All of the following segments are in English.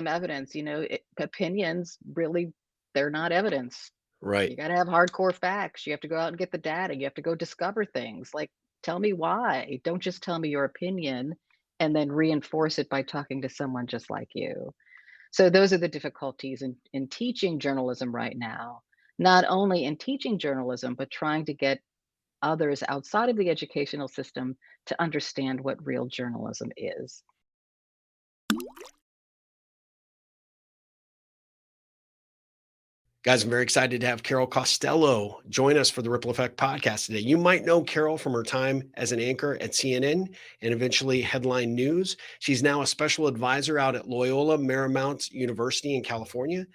some evidence. Opinions really, they're not evidence. Right. You got to have hardcore facts. You have to go out and get the data. You have to go discover things. Like, tell me why. Don't just tell me your opinion and then reinforce it by talking to someone just like you. So those are the difficulties in teaching journalism right now. Not only in teaching journalism, but trying to get others outside of the educational system to understand what real journalism is. Guys, I'm very excited to have Carol Costello join us for the Ripple Effect podcast today. You might know Carol from her time as an anchor at CNN and eventually Headline News. She's now a special advisor out at Loyola Marymount University in California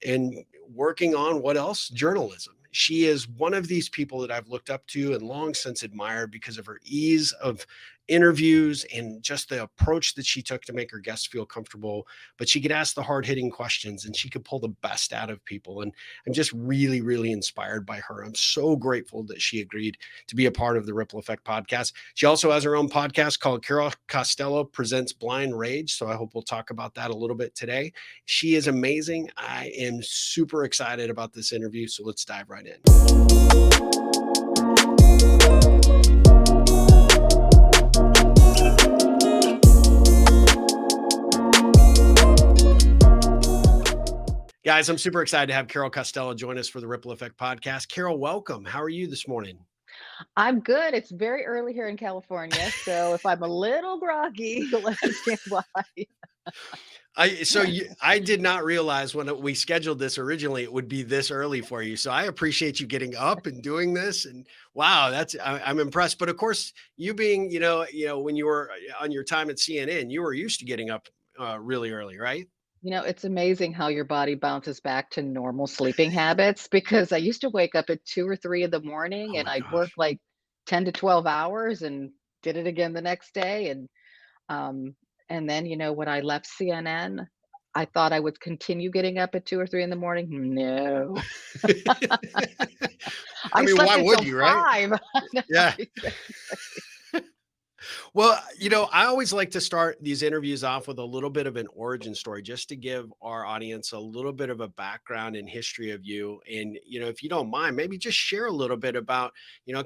and working on what else? Journalism. She is one of these people that I've looked up to and long since admired because of her ease of interviews and just the approach that she took to make her guests feel comfortable. But she could ask the hard-hitting questions and she could pull the best out of people. And I'm just really, really inspired by her. I'm so grateful that she agreed to be a part of the Ripple Effect podcast. She also has her own podcast called Carol Costello Presents Blind Rage. So I hope we'll talk about that a little bit today. She is amazing. I am super excited about this interview. So let's dive right in. Guys, I'm super excited to have Carol Costello join us for the Ripple Effect podcast. Carol, welcome. How are you this morning? I'm good. It's very early here in California, so if I'm a little groggy, you'll understand why. I did not realize when we scheduled this originally, it would be this early for you. So I appreciate you getting up and doing this. And wow, I'm impressed. But of course, you being, when you were on your time at CNN, you were used to getting up really early, right? It's amazing how your body bounces back to normal sleeping habits because I used to wake up at 2 or 3 in the morning Oh and my I'd work gosh. like 10 to 12 hours and did it again the next day. Um, and then, when I left CNN, I thought I would continue getting up at 2 or 3 in the morning. No, I I mean, slept why would until you, right? 5. No, Yeah. exactly. Well, I always like to start these interviews off with a little bit of an origin story just to give our audience a little bit of a background and history of you. And, if you don't mind, maybe just share a little bit about,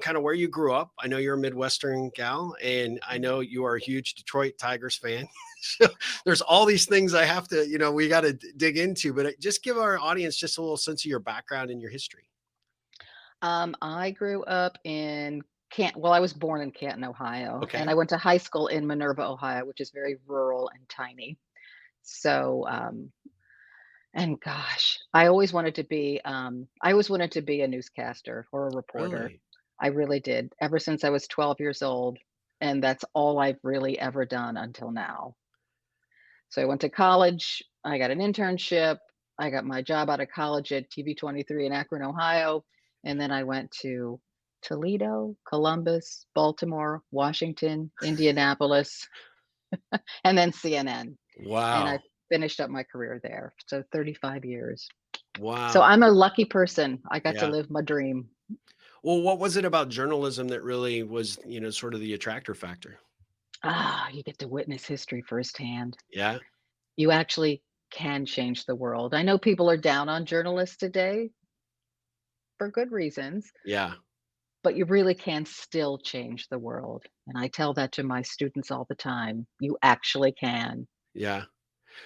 kind of where you grew up. I know you're a Midwestern gal, and I know you are a huge Detroit Tigers fan. So there's all these things I have to, we got to dig into, but just give our audience just a little sense of your background and your history. I grew up in I was born in Canton, Ohio, and Okay. I went to high school in Minerva, Ohio, which is very rural and tiny. So, and gosh, I always wanted to be a newscaster or a reporter. Really? I really did, ever since I was 12 years old, and that's all I've really ever done until now. So I went to college, I got an internship, I got my job out of college at TV 23 in Akron, Ohio, and then I went to Toledo, Columbus, Baltimore, Washington, Indianapolis, and then CNN. And I Wow. finished up my career there. So 35 years. So Wow. I'm a lucky person. I got to Yeah. live my dream. Well, what was it about journalism that really was, sort of the attractor factor? You get to witness history firsthand. Yeah. You actually can change the world. I know people are down on journalists today for good reasons, Yeah. but you really can still change the world. And I tell that to my students all the time. You actually can. Yeah.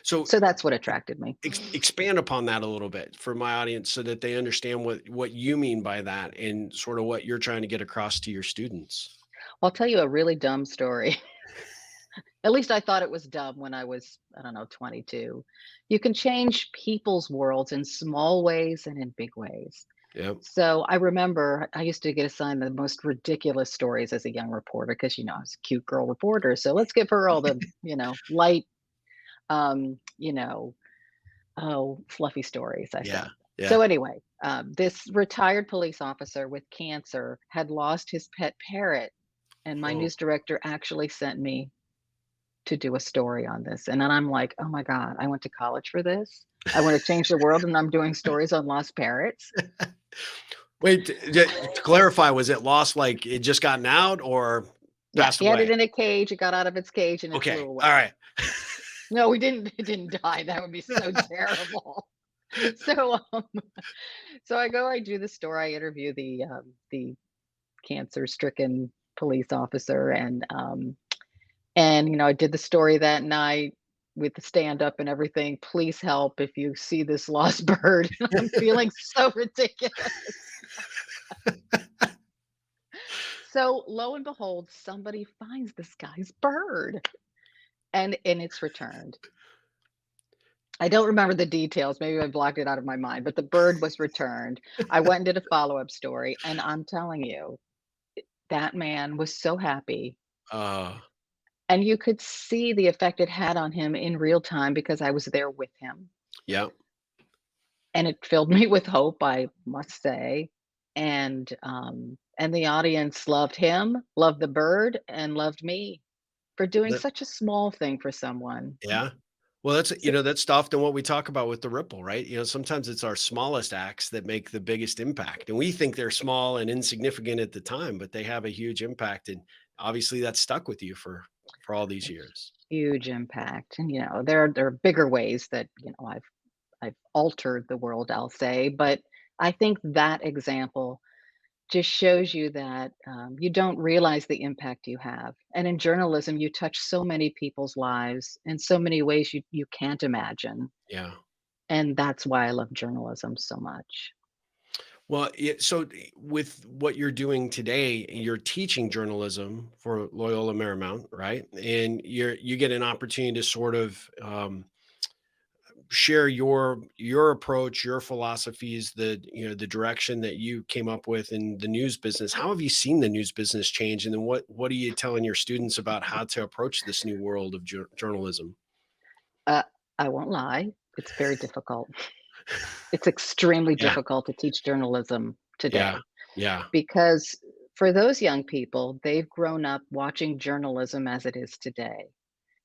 So So that's what attracted me. expand upon that a little bit for my audience so that they understand what you mean by that and sort of what you're trying to get across to your students. I'll tell you a really dumb story. At least I thought it was dumb when I was, I don't know, 22. You can change people's worlds in small ways and in big ways. Yep. So I remember I used to get assigned the most ridiculous stories as a young reporter because, I was a cute girl reporter. So let's give her all the, light, um, you know, fluffy stories, I Yeah. said. Yeah. So anyway, this retired police officer with cancer had lost his pet parrot, and my Oh. news director actually sent me to do a story on this. And then I'm like, oh my God, I went to college for this. I want to change the world, and I'm doing stories on lost parrots. Wait, to clarify, was it lost like it just gotten out or Yeah, passed he had it away? in a cage. It got out of its cage and it flew Okay. All away. right. No, we didn't it didn't die, that would be so terrible. So, so I do the story, I interview the cancer-stricken police officer, and, I did the story that night with the stand-up and everything, "Please help if you see this lost bird." I'm feeling so ridiculous. So, lo and behold, somebody finds this guy's bird, and it's returned. I don't remember the details, maybe I blocked it out of my mind, but the bird was returned. I went and did a follow-up story, and I'm telling you, that man was so happy, Uh, and you could see the effect it had on him in real time because I was there with him, yeah. and it filled me with hope, I must say, and the audience loved him, loved the bird, and loved me for doing That such a small thing for someone. yeah. Well, that's So that's often what we talk about with the ripple, right? Sometimes it's our smallest acts that make the biggest impact, and we think they're small and insignificant at the time, but they have a huge impact, and obviously that's stuck with you for all these a years. huge impact, and, there are bigger ways that, I've altered the world, I'll say, but I think that example just shows you that, you don't realize the impact you have, and in journalism, you touch so many people's lives in so many ways you can't imagine, Yeah. and that's why I love journalism so much. Well, with what you're doing today, you're teaching journalism for Loyola Marymount, right? And you get an opportunity to sort of share your approach, your philosophies, the direction that you came up with in the news business. How have you seen the news business change, and then what are you telling your students about how to approach this new world of journalism? Uh, I won't lie, it's very difficult. It's extremely Yeah, difficult to teach journalism yeah, today. yeah, Because for those young people, they've grown up watching journalism as it is today,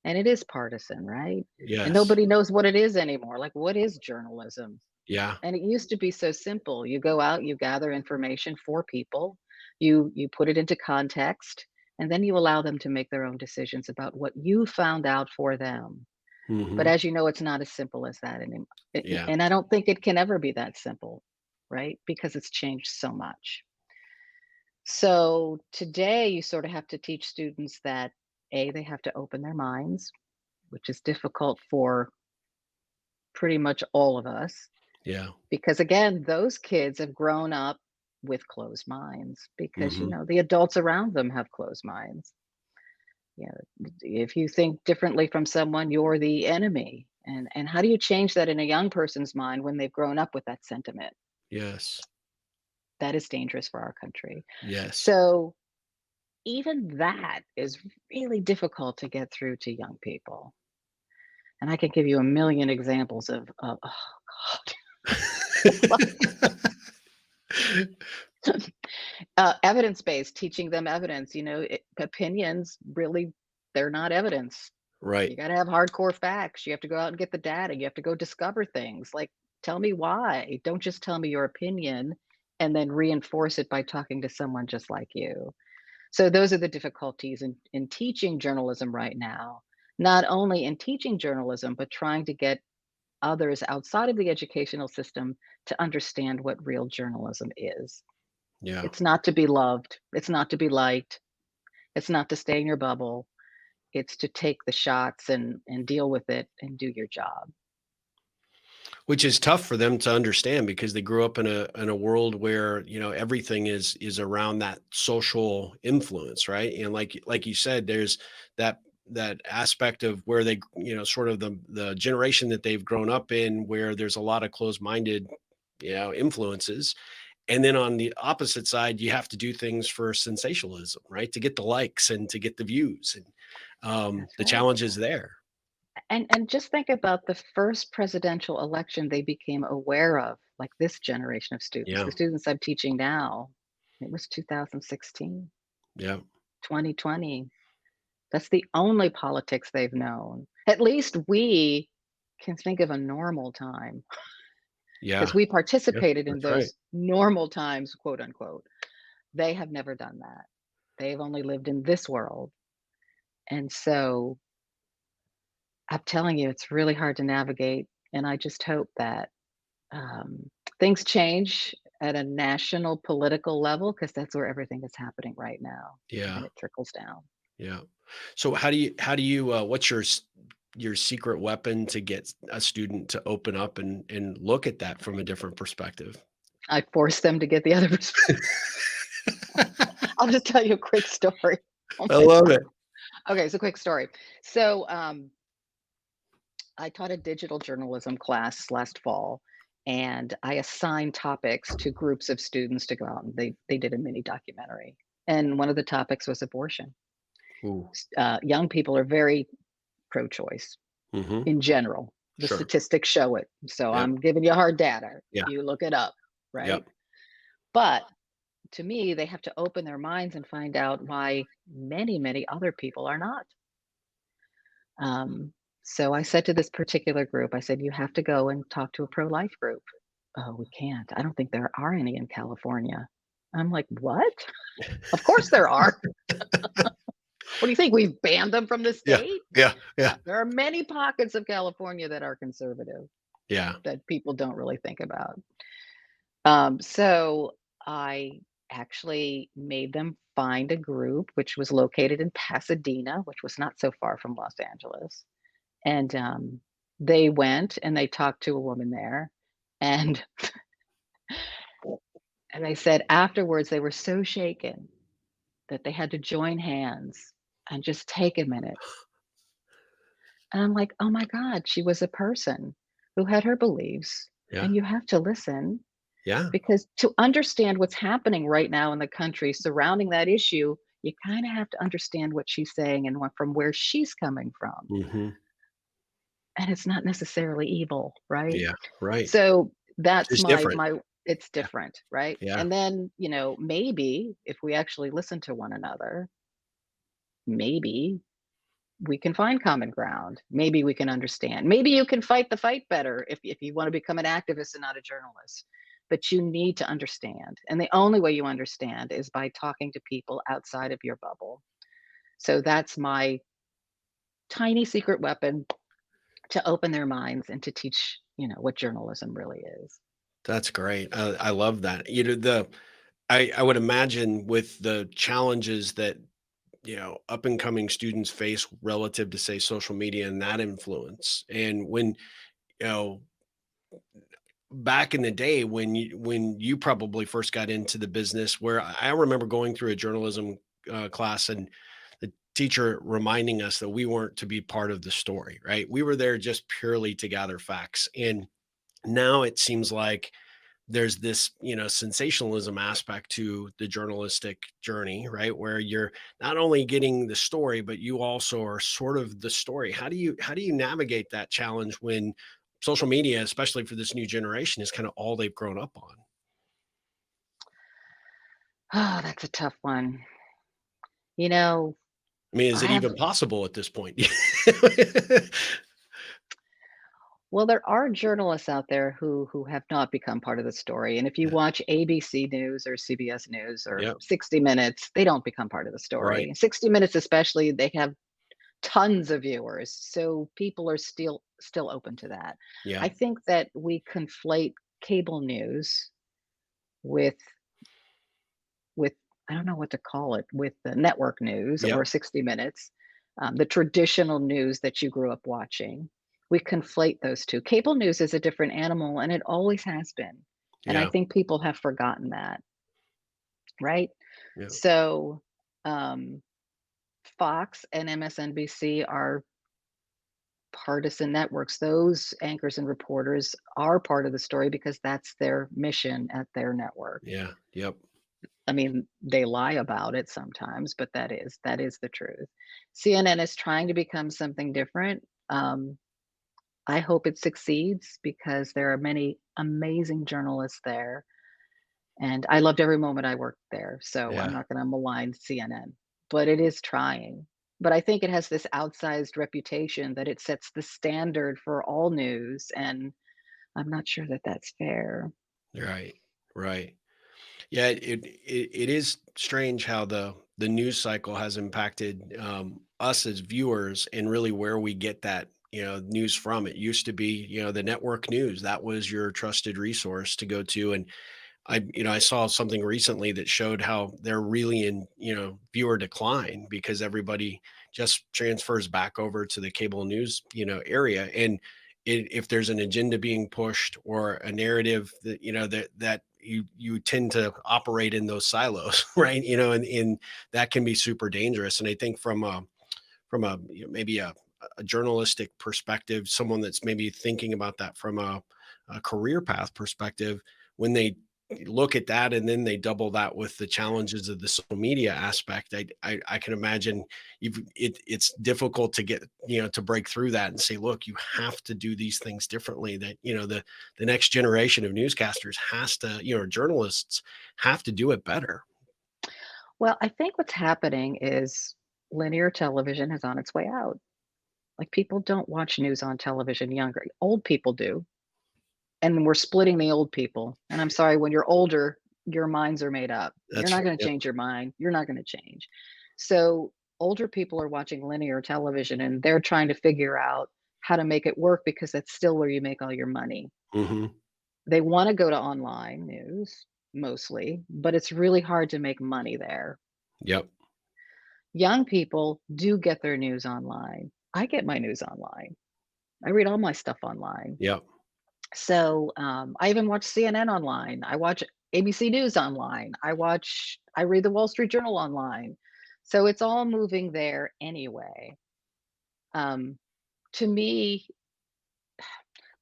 and it is partisan, right? And yes, nobody knows what it is anymore. Like, what is journalism? yeah, And it used to be so simple. You go out, you gather information for people, you put it into context, and then you allow them to make their own decisions about what you found out for them. But hmm, as you know, it's not as simple as that anymore. yeah. And I don't think it can ever be that simple, right? Because it's changed so much. So today you sort of have to teach students that they have to open their minds, which is difficult for pretty much all of us Yeah. because again, those kids have grown up with closed minds because Mhm. the adults around them have closed minds. If you think differently from someone, you're the enemy. And how do you change that in a young person's mind when they've grown up with that sentiment? Yes. That is dangerous for our country. Yes. So even that is really difficult to get through to young people. And I can give you a million examples of oh god, evidence-based, teaching them evidence. Opinions really, they're not evidence. Right. You got to have hardcore facts. You have to go out and get the data. You have to go discover things. Like, tell me why. Don't just tell me your opinion and then reinforce it by talking to someone just like you. So those are the difficulties in teaching journalism right now. Not only in teaching journalism, but trying to get others outside of the educational system to understand what real journalism is. Yeah. It's not to be loved, it's not to be liked, it's not to stay in your bubble, it's to take the shots and deal with it and do your job. Which is tough for them to understand because they grew up in a world where, everything is around that social influence, right? And like you said, there's that that aspect of where they, sort of the generation that they've grown up in where there's a lot of closed-minded, influences. And then on the opposite side, you have to do things for sensationalism, right? To get the likes and to get the views. And That's the right. challenge is there. And just think about the first presidential election they became aware of, like this generation of students, the Yeah. students I'm teaching now. It was 2016, Yeah. 2020. That's the only politics they've known. At least we can think of a normal time because Yeah. we Yeah. participated in That's right. those normal times, quote unquote. They have never done that. They've only lived in this world. And so I'm telling you, it's really hard to navigate, and I just hope that, things change at a national political level because that's where everything is happening right now, and Yeah. then it trickles down. Yeah. So what's your secret weapon to get a student to open up and look at that from a different perspective? I force them to get the other I'll just tell you a quick story. Oh I my love god. it. Okay, it's a quick story. So, I taught a digital journalism class last fall, and I assigned topics to groups of students to go out and they did a mini documentary. And one of the topics was abortion. Ooh. Young people are very pro-choice Mhm. in general. The Sure. statistics show it. So Yep. I'm giving you hard data. Yeah. You look it up, right? Yep. But to me, they have to open their minds and find out why many, many other people are not. Um, so I said to this particular group, I said, you have to go and talk to a pro life group. Oh, we can't. I don't think there are any in California. I'm like, what? Of course there are. What do you think? We've banned them from the Yeah. state? Yeah. Yeah. There are many pockets of California that are conservative Yeah. that people don't really think about. So I actually made them find a group which was located in Pasadena, which was not so far from Los Angeles. And they went and they talked to a woman there. And and they said afterwards they were so shaken that they had to join hands and just take a minute. And I'm like, oh my God, she was a person who had her beliefs. Yeah. And you have to listen. Yeah. Because to understand what's happening right now in the country surrounding that issue, you kinda have to understand what she's saying and what from where she's coming from, Mhm. and it's not necessarily evil, right? Yeah. Right. So, It's that's just different. my it's Yeah. different, right? Yeah. And then, maybe if we actually listen to one another, maybe we can find common ground. Maybe we can understand. Maybe you can fight the fight better if you wanna become an activist and not a journalist. But you need to understand, and the only way you understand is by talking to people outside of your bubble. So that's my tiny secret weapon to open their minds and to teach, what journalism really is. That's great. I love that. I would imagine with the challenges that up and coming students face relative to say social media and that influence, and when you know back in the day when you probably first got into the business, where I remember going through a journalism class, and the teacher reminding us that we weren't to be part of the story, right? We were there just purely to gather facts. And now it seems like there's this sensationalism aspect to the journalistic journey, right, where you're not only getting the story but you also are sort of the story. How do you navigate that challenge when social media, especially for this new generation, is kind of all they've grown up on? Oh, that's a tough one. You know, I mean, is I it have even possible at this point? well, there are journalists out there who have not become part of the story, and if you Yeah. watch ABC News or CBS News or Yep. 60 Minutes, they don't become part of the Right. story. 60 Minutes especially, they have tons of viewers, so people are still open to that. Yeah. I think that we conflate cable news with with I don't know what to call it, with the network news Yep. or 60 Minutes, the traditional news that you grew up watching. We conflate those 2. Cable news is a different animal, and it always has been, and I Yeah. think people have forgotten that, right? Yeah. So, um, Fox and MSNBC are partisan networks. Those anchors and reporters are part of the story because that's their mission at their network. Yeah. Yep. I mean, they lie about it sometimes, but that is the truth. CNN is trying to become something different. I hope it succeeds because there are many amazing journalists there, and I loved every moment I worked there. So I'm Yeah. not going to malign CNN, but it is trying. But I think it has this outsized reputation that it sets the standard for all news, and I'm not sure that that's fair. Right. Right. Yeah, it is strange how the news cycle has impacted us as viewers, and really where we get that news from. It used to be, the network news. That was your trusted resource to go to. And I saw something recently that showed how they're really in, viewer decline because everybody just transfers back over to the cable news, area. And if there's an agenda being pushed or a narrative that, that you tend to operate in those silos, right? And that can be super dangerous. And I think from a maybe a journalistic perspective, someone that's maybe thinking about that from a career path perspective, when they look at that and then they double that with the challenges of the social media aspect, I can imagine it's difficult to get, to break through that and say, look, you have to do these things differently. That, the next generation of newscasters has to, journalists have to do it better. Well, I think what's happening is linear television is on its way out. Like, people don't watch news on television younger. Old people do, and we're splitting the old people, and I'm sorry, when you're older, your minds are made up. You're That's not right. gonna Yep. change your mind. You're not gonna change. So, older people are watching linear television, and they're trying to figure out how to make it work because that's still where you make all your money. Hmm. They wanna go to online news, mostly, but it's really hard to make money there. Yep. Young people do get their news online. I get my news online. I read all my stuff online. Yep. So, I even watch CNN online. I watch ABC News online. I read the Wall Street Journal online. So it's all moving there anyway. Um, to me,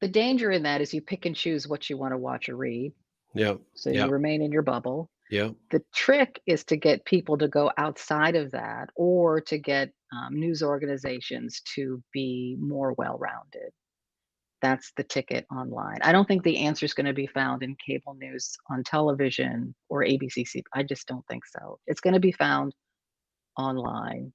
the danger in that is you pick and choose what you want to watch or read. Yep. So you Yep. remain in your bubble. Yep. The trick is to get people to go outside of that or to get news organizations to be more well rounded. That's the ticket online. I don't think the answer is gonna be found in cable news on television or ABC. I just don't think so. It's gonna be found online.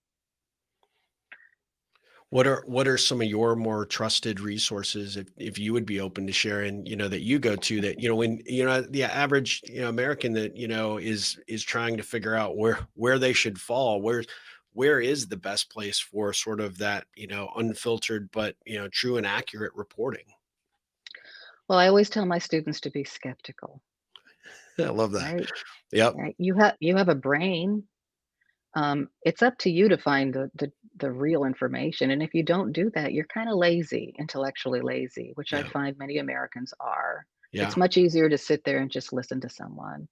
What are some of your more trusted resources, if you would be open to sharing, that you go to, that, when, the average, American that, is trying to figure out where they should fall, where is the best place for sort of that, unfiltered but, true and accurate reporting? Well, I always tell my students to be skeptical, I love that. right? Yep. Right? You have a brain. It's up to you to find the real information, and if you don't do that, you're kinda lazy, intellectually lazy, which I Yeah. find many Americans are. It's Yeah. much easier to sit there and just listen to someone.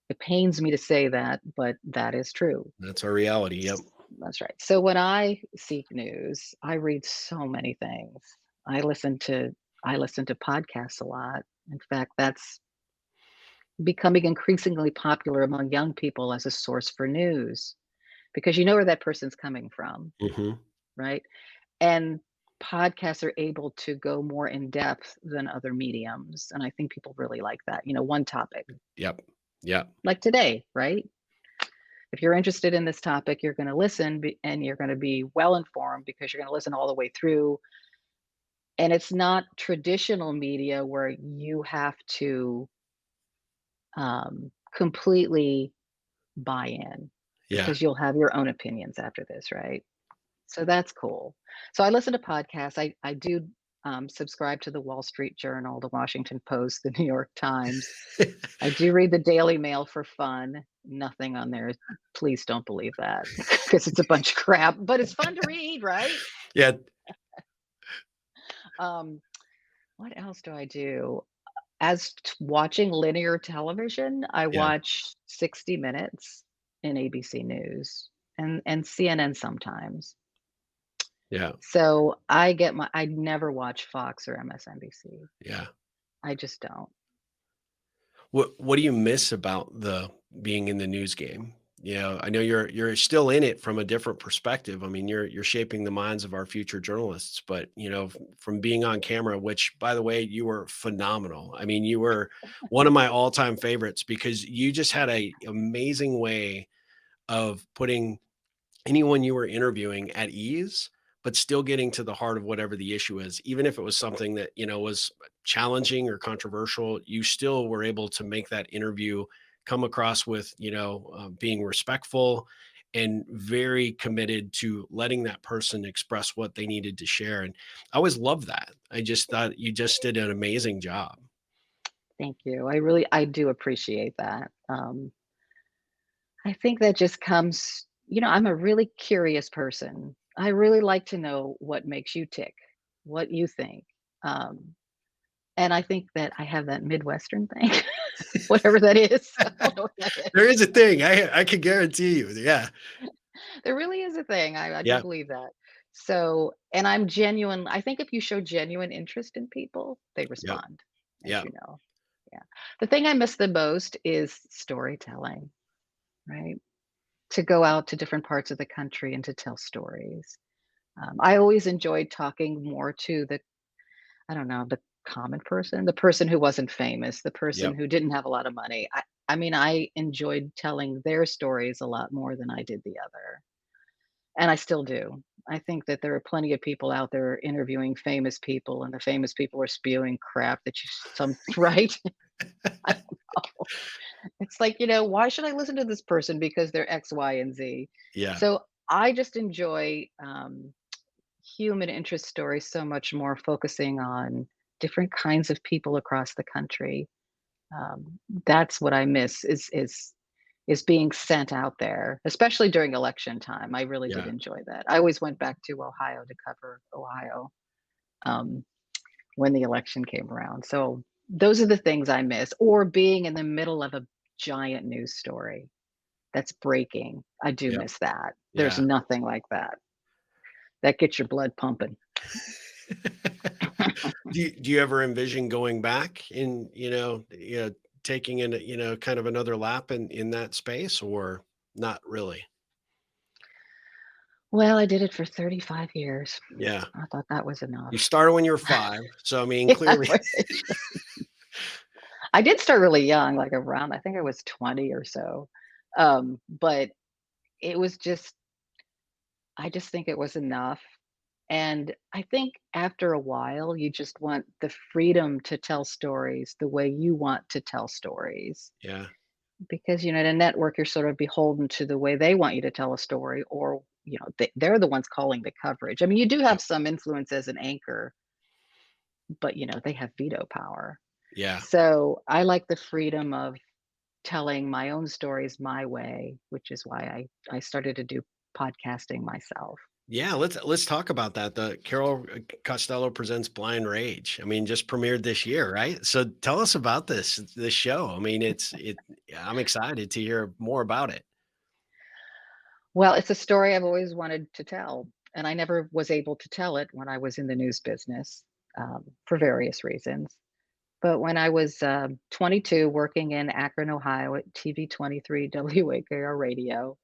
It pains me to say that, but that is true. That's our reality. Yep. That's right. So when I seek news, I read so many things. I listen to I listen to podcasts a lot. In fact, that's becoming increasingly popular among young people as a source for news because you know where that person's coming from, Hmm. right? And podcasts are able to go more in depth than other mediums, and I think people really like that. One topic, Yep. Yep. like today, right? If you're interested in this topic, you're going to listen and you're going to be well informed because you're going to listen all the way through. And it's not traditional media where you have to completely buy in Yeah. because you'll have your own opinions after this, right? So that's cool. So I listen to podcasts. I do subscribe to the Wall Street Journal, the Washington Post, the New York Times. I do read the Daily Mail for fun. Nothing on there. Please don't believe that because it's a bunch of crap, but it's fun to read, right? Yeah. Um, what else do I do? Watching linear television, I Yeah. watch 60 Minutes in ABC News and CNN sometimes. Yeah. So I never watch Fox or MSNBC. Yeah. I just don't. What do you miss about the being in the news game? I know you're still in it from a different perspective. I mean, you're shaping the minds of our future journalists, but from being on camera, which by the way, you were phenomenal. I mean, you were one of my all-time favorites because you just had a amazing way of putting anyone you were interviewing at ease, but still getting to the heart of whatever the issue is. Even if it was something that, was challenging or controversial, you still were able to make that interview come across with, being respectful and very committed to letting that person express what they needed to share. And I always loved that. I just thought you just did an amazing job. Thank you. I do appreciate that. I think that just comes, I'm a really curious person. I really like to know what makes you tick, what you think. Um, and I think that I have that Midwestern thing, whatever that is. I don't know what that There is. is a thing. I can guarantee you. Yeah. There really is a thing. I do Yeah. believe that. So, and I'm genuine. I think if you show genuine interest in people, they Yep. respond, as Yeah. you know. Yeah. The thing I miss the most is storytelling, right? To go out to different parts of the country and to tell stories. I always enjoyed talking more to I don't know, the common person, the person who wasn't famous, the person Yep. who didn't have a lot of money. I mean, I enjoyed telling their stories a lot more than I did the other. And I still do. I think that there are plenty of people out there interviewing famous people, and the famous people are spewing crap that you some right? I don't know. It's like, why should I listen to this person because they're X, Y, and Z? Yeah. So I just enjoy human interest stories so much more, focusing on different kinds of people across the country. That's what I miss is being sent out there, especially during election time. I really did Yeah. enjoy that. I always went back to Ohio to cover Ohio um, when the election came around. So those are the things I miss, or being in the middle of a giant news story that's breaking. I do Yep. miss that. There's Yeah. nothing like that. That gets your blood pumping. Do you ever envision going back and, taking in, kind of another lap in that space, or not really? Well, I did it for 35 years. Yeah. I thought that was You enough. started when you were 5, so I mean, Yeah, clearly. right. I did start really young, like around, I think I was 20 or so. But it was just, I just think it was enough. And I think after a while, you just want the freedom to tell stories the way you want to tell stories. Yeah. Because, in a network, you're sort of beholden to the way they want you to tell a story, or, they're the ones calling the coverage. I mean, you do Yep. have some influence as an anchor, but, they have veto power. Yeah. So I like the freedom of telling my own stories my way, which is why I started to do podcasting myself. Yeah, let's talk about that. The Carol Costello presents Blind Rage. I mean, just premiered this year, right? So tell us about this show. I mean, I'm excited to hear more about it. Well, it's a story I've always wanted to tell, and I never was able to tell it when I was in the news business, for various reasons. But when I was 22, working in Akron, Ohio at TV 23 WAKR radio,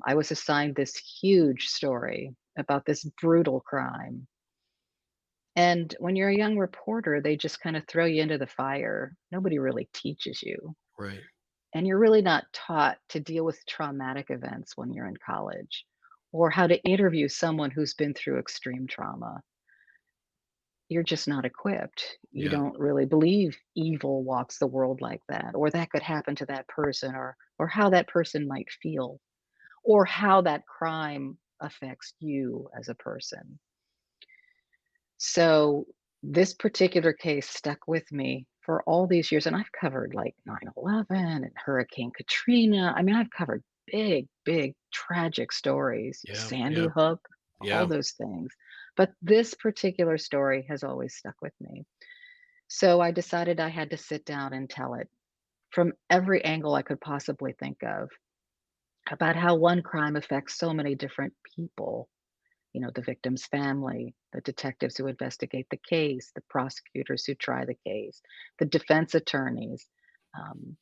I was assigned this huge story about this brutal crime. And when you're a young reporter, they just kind of throw you into the fire. Nobody really teaches you. Right. And you're really not taught to deal with traumatic events when you're in college, or how to interview someone who's been through extreme trauma. You're just not equipped. You Yeah. don't really believe evil walks the world like that, or that could happen to that person, or how that person might feel, or how that crime affects you as a person. So this particular case stuck with me for all these years, and I've covered like 9/11 and Hurricane Katrina. I mean, I've covered big, big tragic stories, Yeah. Sandy Yeah. Hook, all Yeah. those things. But this particular story has always stuck with me. So I decided I had to sit down and tell it from every angle I could possibly think of, about how one crime affects so many different people, the victim's family, the detectives who investigate the case, the prosecutors who try the case, the defense attorneys, um,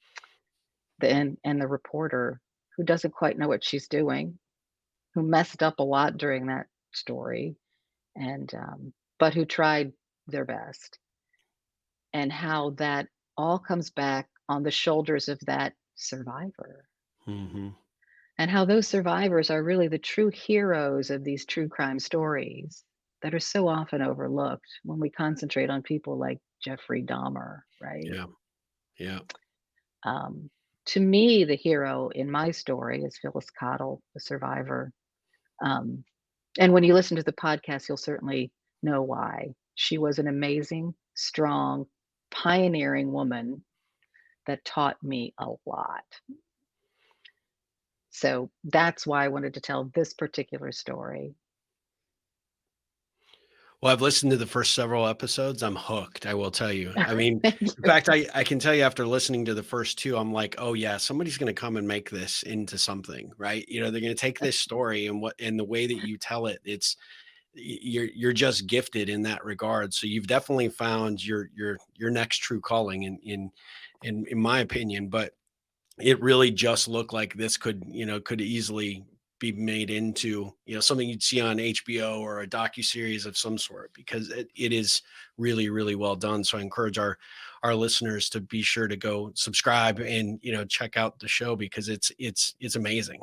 and the reporter who doesn't quite know what she's doing, who messed up a lot during that story, and but who tried their best, and how that all comes back on the shoulders of that survivor. Hmm. And how those survivors are really the true heroes of these true crime stories that are so often overlooked when we concentrate on people like Jeffrey Dahmer, right? Yeah. Yeah. Um, To me, the hero in my story is Phyllis Cottle, the survivor. Um, and when you listen to the podcast, you'll certainly know why. She was an amazing, strong, pioneering woman that taught me a lot. So that's why I wanted to tell this particular story. Well, I've listened to the first several episodes. I'm hooked, I will tell you. I mean, Thank in you. fact, I can tell you after listening to the first 2, I'm like, "Oh, yeah, somebody's gonna come and make this into something," right? They're gonna take this story and the way that you tell it, you're just gifted in that regard. So you've definitely found your next true calling in my opinion. But it really just looked like this could easily be made into something you'd see on HBO or a docu-series of some sort, because it is really really well done. So I encourage our listeners to be sure to go subscribe and check out the show, because it's amazing.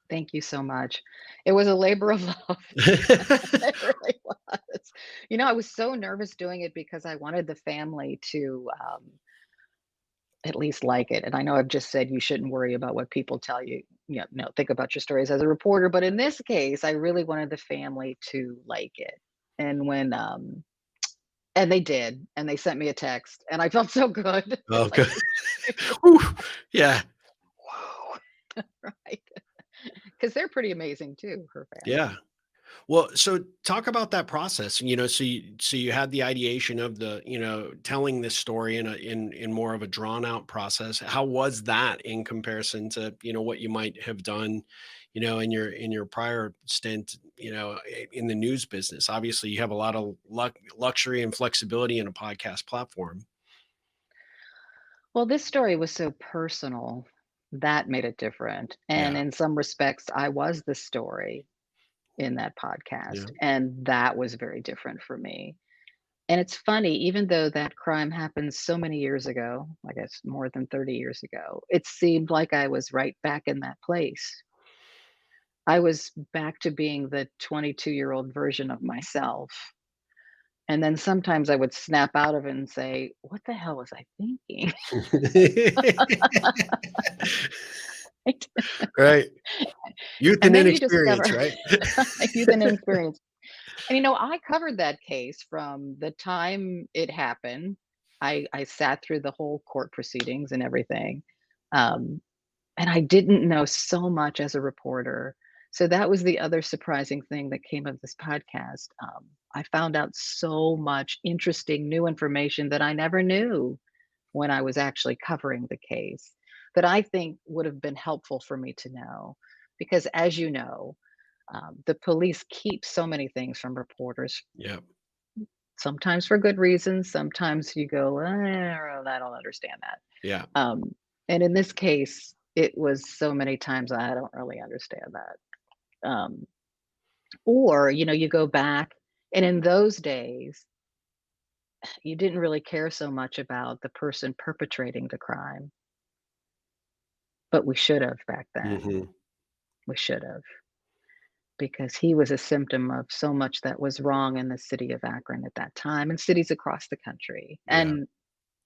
Thank you so much. It was a labor of love. It really was. I was so nervous doing it because I wanted the family to at least like it. And I know I've just said you shouldn't worry about what people tell you. No, think about your stories as a reporter. But in this case, I really wanted the family to like it. And and they did, and they sent me a text, and I felt so good. Oh, Like, good. Whew. Yeah. whoa, right? Because they're pretty amazing too, her Yeah. family. Well, so talk about that process. So you had the ideation of telling this story in more of a drawn out process. How was that in comparison to, what you might have done, in your prior stint, in the news business? Obviously, you have a lot of luxury and flexibility in a podcast platform. Well, this story was so personal, that made it different. And Yeah. in some respects, I was the story in that Yeah. podcast, and that was very different for me. And it's funny, even though that crime happened so many years ago, I guess more than 30 years ago, it seemed like I was right back in that place. I was back to being the 22-year-old version of myself. And then sometimes I would snap out of it and say, "What the hell was I thinking?" Right. Youth And and then you discover inexperience, right? you've been inexperienced. And I covered that case from the time it happened. I sat through the whole court proceedings and everything. Um, and I didn't know so much as a reporter. So that was the other surprising thing that came of this podcast. I found out so much interesting new information that I never knew when I was actually covering the case, that I think would have been helpful for me to know. Because as you know, the police keep so many things from reporters, Yeah. sometimes for good reasons. Sometimes you go, I don't understand that. Yeah. And in this case, it was so many times I don't really understand that. Or, you go back, and in those days, you didn't really care so much about the person perpetrating the crime, but we should have back then. Hmm. We should have, because he was a symptom of so much that was wrong in the city of Akron at that time and cities across the country. Yeah. And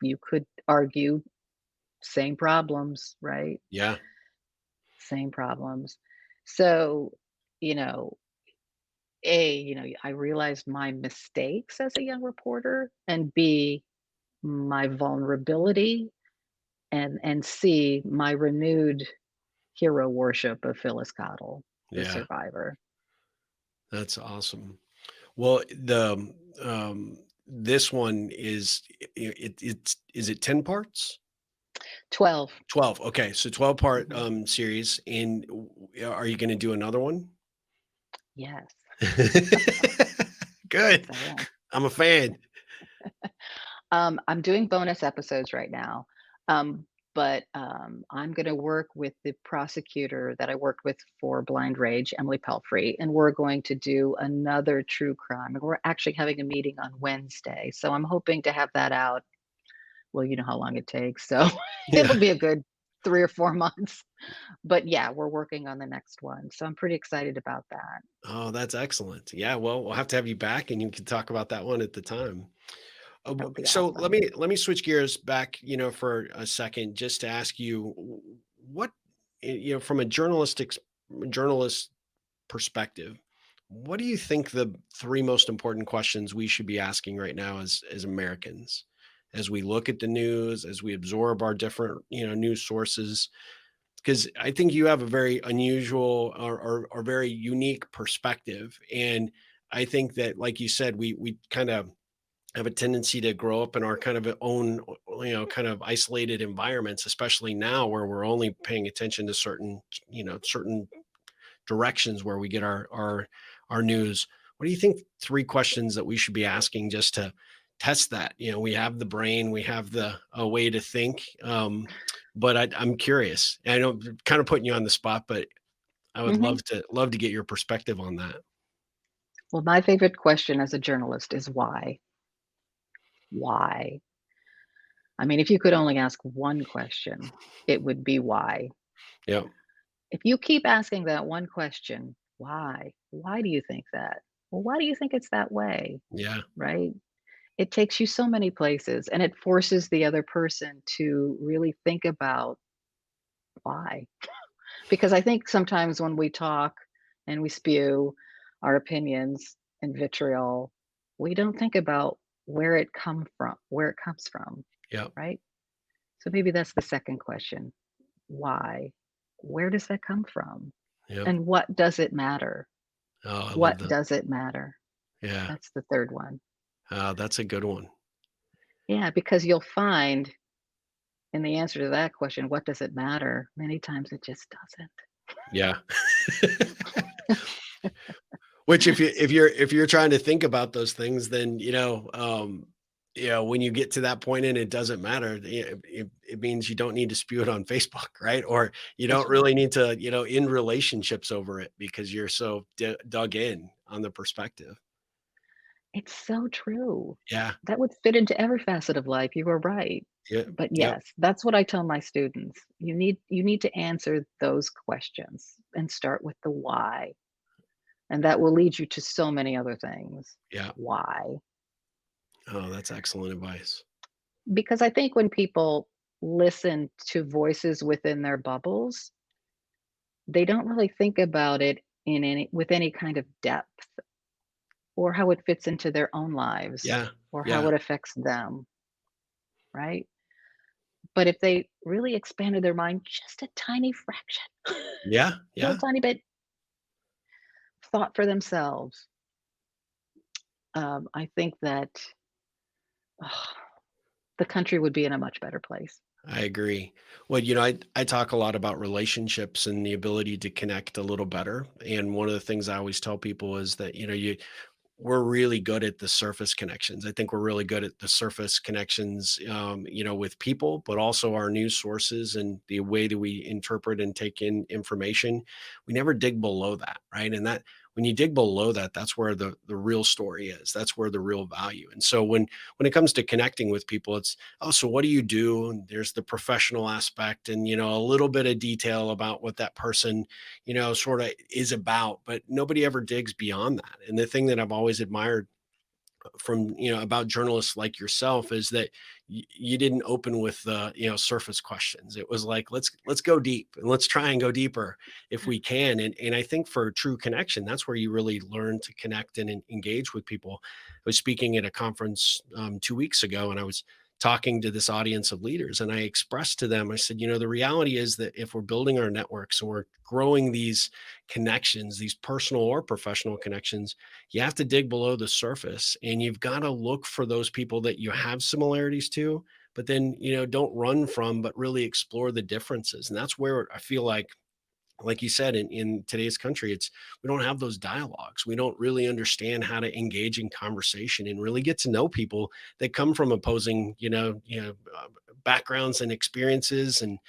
you could argue same problems, right? Yeah. Same problems. So, you know, I realized my mistakes as a young reporter, and B, my vulnerability, and C, my renewed hero worship of Phyllis Cottle, the Yeah. survivor. That's awesome. Well, this one it's is it 10 parts? 12. 12. Okay. So 12-part Mhm. series. And are you going to do another one? Yes. Yes, Good. I am. I'm a fan. I'm doing bonus episodes right now, but I'm going to work with the prosecutor that I worked with for Blind Rage, Emily Pelfrey, and we're going to do another true crime. And we're actually having a meeting on Wednesday, so I'm hoping to have that out. Well, you know how long it takes, so Yeah. it'll be a good 3 or 4 months. But yeah, we're working on the next one, so I'm pretty excited about that. Oh, that's excellent. Yeah. Well, we'll have to have you back and you can talk about that one at the time. That would be So let awesome. me switch gears back, for a second, just to ask you what, from a journalist perspective, what do you think the three most important questions we should be asking right now as Americans, as we look at the news, as we absorb our different, news sources? Because I think you have a very unusual or very unique perspective, and I think that, like you said, we kind of have a tendency to grow up in our kind of own, kind of isolated environments, especially now where we're only paying attention to certain directions where we get our news. What do you think three questions that we should be asking just to test that? We have the brain, we have the a way to think, but I'm curious. I know I'm kind of putting you on the spot, but I would Mhm. love to get your perspective on that. Well, my favorite question as a journalist is why? Why? I mean, if you could only ask one question, it would be why. Yeah, If you keep asking that one question, why? Why do you think that? Well, why do you think it's that way? yeah, Right? It takes you so many places and it forces the other person to really think about why. Because I think sometimes when we talk and we spew our opinions and vitriol, we don't think about where it comes from, yeah, right? So maybe that's the second question. Why? Where does that come from? yeah. And what does it matter? Oh, I love What that. does it matter? Yeah, That's the third one. that's a good one. Yeah, because you'll find in the answer to that question, what does it matter? Many times it just doesn't. Yeah. Which if you're trying to think about those things, then, when you get to that point and it doesn't matter, it means you don't need to spew it on Facebook, right? Or you don't That's really right. need to, end relationships over it because you're so dug in on the perspective. It's so true. Yeah. That would fit into every facet of life. You were right. Yeah. But Yep. yes, that's what I tell my students. You need to answer those questions and start with the why. And that will lead you to so many other things. Yeah. Why? Oh, that's excellent advice. Because I think when people listen to voices within their bubbles, they don't really think about it in any with any kind of depth or how it fits into their own lives Yeah. or how Yeah. it affects them, right? But if they really expanded their mind just a tiny fraction, Yeah. little Yeah. tiny bit, thought for themselves, I think that ugh, the country would be in a much better place. I agree. Well, I talk a lot about relationships and the ability to connect a little better. And one of the things I always tell people is that, we're really good at the surface connections. I think we're really good at the surface connections, with people, but also our news sources and the way that we interpret and take in information. We never dig below that, right? And that when you dig below that, that's where the real story is. That's where the real value. And so when it comes to connecting with people, it's, oh, so what do you do? And there's the professional aspect, and a little bit of detail about what that person sort of is about, but nobody ever digs beyond that. And the thing that I've always admired from about journalists like yourself is that you didn't open with the surface questions. It was like, let's go deep and let's try and go deeper if we can. And I think for true connection, that's where you really learn to connect and engage with people. I was speaking at a conference 2 weeks ago, and I was talking to this audience of leaders, and I expressed to them, I said, the reality is that if we're building our networks and we're growing these connections, these personal or professional connections, you have to dig below the surface, and you've got to look for those people that you have similarities to, but then, don't run from, but really explore the differences. And that's where I feel like you said, in today's country, it's we don't have those dialogues. We don't really understand how to engage in conversation and really get to know people that come from opposing, backgrounds and experiences and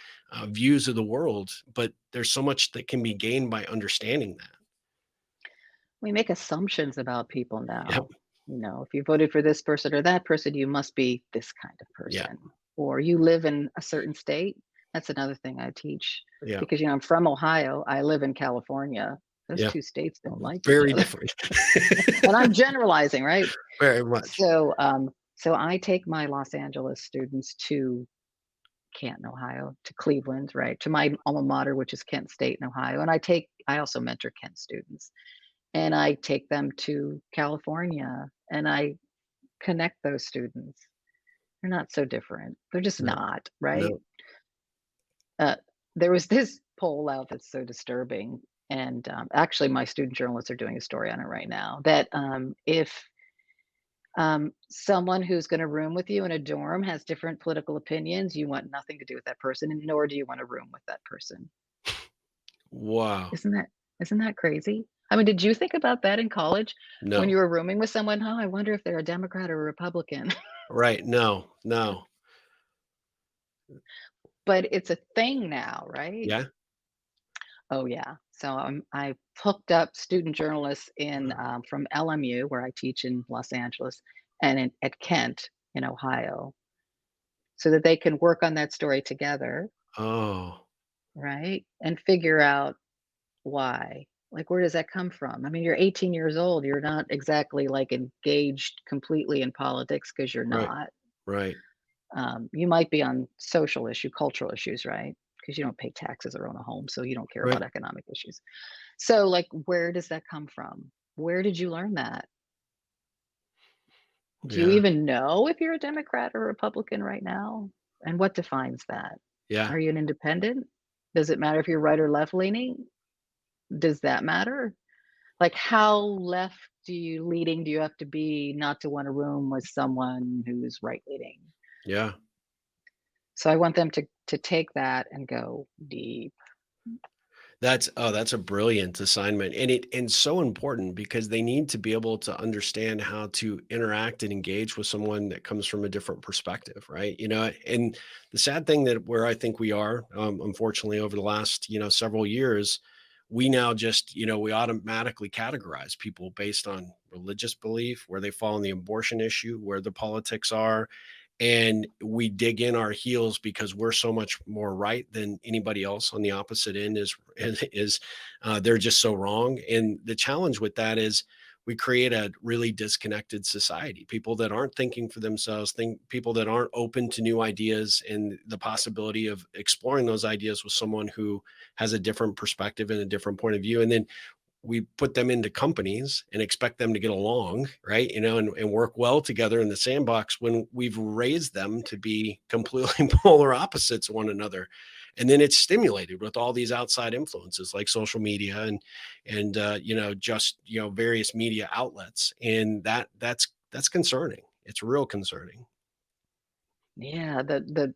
views of the world. But there's so much that can be gained by understanding that. We make assumptions about people Yep. now. If you voted for this person or that person, you must be this kind of Yeah. person. Or you live in a certain state. That's another thing I teach Yeah. because, I'm from Ohio. I live in California. Those Yeah. two states don't like each Very other. different. And I'm generalizing, right? Very much. So, So I take my Los Angeles students to Canton, Ohio, to Cleveland, right, to my alma mater, which is Kent State in Ohio, and I also mentor Kent students, and I take them to California, and I connect those students. They're not so different. They're just No, not, right? no. Uh, there was this poll out that's so disturbing, and, actually, my student journalists are doing a story on it right now, that, if someone who's gonna room with you in a dorm has different political opinions, you want nothing to do with that person, and nor do you want to room with that person. Wow. Isn't that isn't that crazy? I mean, did you think about that in college when you No. were rooming with someone? "Oh, I wonder if they're a Democrat or a Republican." Right. No, no. But it's a thing now, right? Yeah. Oh, yeah. So, I've hooked up student journalists in, Uh, from LMU, where I teach in Los Angeles, and at Kent in Ohio, so that they can work on that story together, Oh, right? And figure out why. Like, where does that come from? I mean, you're 18 years old. You're not exactly like engaged completely in politics because you're right, not. right, You might be on social issue, cultural issues, right? Because you don't pay taxes or own a home, so you don't care about right. economic issues. So, like, where does that come from? Where did you learn that? Do you Yeah, even know if you're a Democrat or Republican right now? And what defines that? yeah, Are you an independent? Does it matter if you're right or left leaning? Does that matter? Like, how left leading do you have to be not to want to room with someone who's right leaning? yeah. So I want them to take that and go deep. That's a brilliant assignment, and so important because they need to be able to understand how to interact and engage with someone that comes from a different perspective, right? And the sad thing that where I think we are, unfortunately, over the last several years, we now just we automatically categorize people based on religious belief, where they fall in the abortion issue, where the politics are, and we dig in our heels because we're so much more right than anybody else on the opposite end is they're just so wrong. And the challenge with that is we create a really disconnected society, people that aren't thinking for themselves, think people that aren't open to new ideas and the possibility of exploring those ideas with someone who has a different perspective and a different point of view. And then we put them into companies and expect them to get along, right? And work well together in the sandbox when we've raised them to be completely polar opposites of one another. And then it's stimulated with all these outside influences like social media and just various media outlets. And that's concerning. It's real concerning. Yeah, the